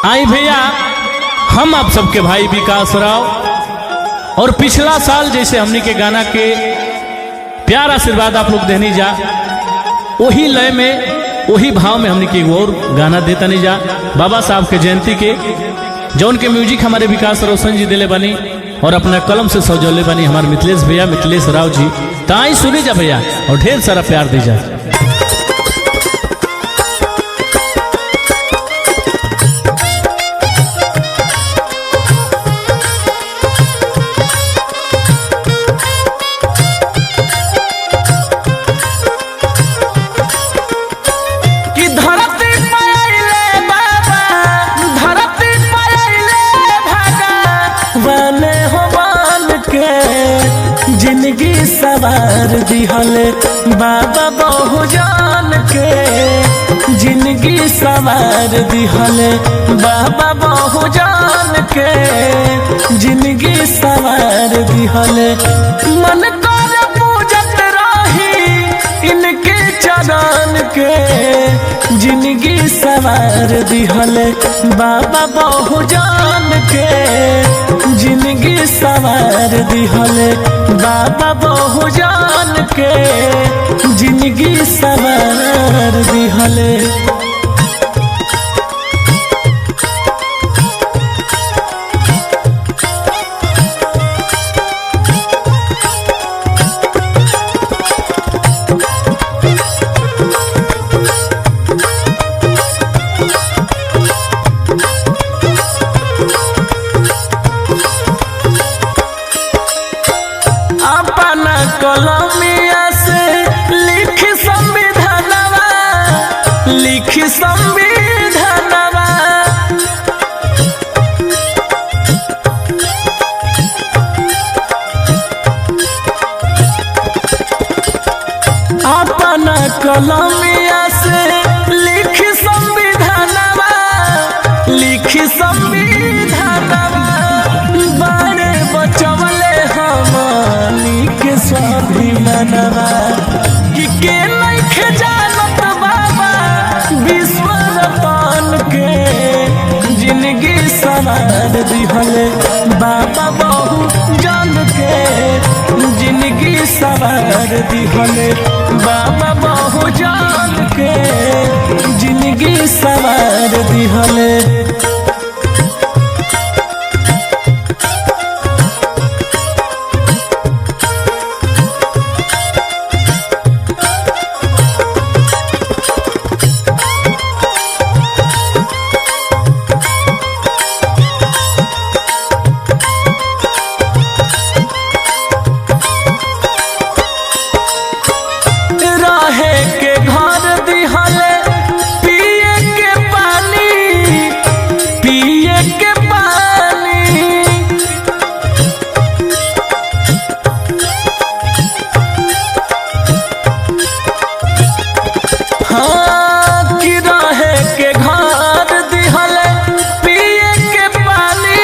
आई भैया, हम आप सबके भाई विकास राव और पिछला साल जैसे हमने के गाना के प्यार आशीर्वाद आप लोग देनी जा, वही लय में वही भाव में हमने के और गाना देता नहीं जा। बाबा साहब के जयंती के जौन के म्यूजिक हमारे विकास रोशन जी दिले बनी और अपना कलम से सजौले बनी हमारे मिथिलेश भैया, मिथिलेश राव जी। ताई सुनी जा भैया और ढेर सारा प्यार दी जा। जिंदगी सवार दिहले बाबा बहुजान के, जिंदगी सवार दिहले बाबा बहुजान के, जिंदगी सवार दिहले मन कर पूजत रही इनके चरण के, जिंदगी सवार दिहले बाबा बहुजान के, जिंदगी सवार दिहले बाबा बहुजान के, जिंदगी सवार दिहले। कलमिया से लिख संविधानवा, लिख संविधानवा, अपना कलमिया से लिख संविधानवा, लिख संविधानवा, बड़े बचवले हमनी के स्वाभिमानवा कि के लइखे जानत बाबा विश्व रतन के, जिंदगी सवार दिहले बाबा बहुजान के, जिंदगी सवार दिहले बाबा बहुजान के, जिंदगी सवार दिहले। के घर दिहले पिए के पानी, पिए के पानी, हाँ कि रहे के घर दिहले पिए के पानी,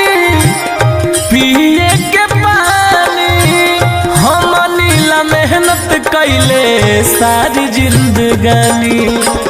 पिए के पानी, हम नीला मेहनत कैले सारी जिंदगानी।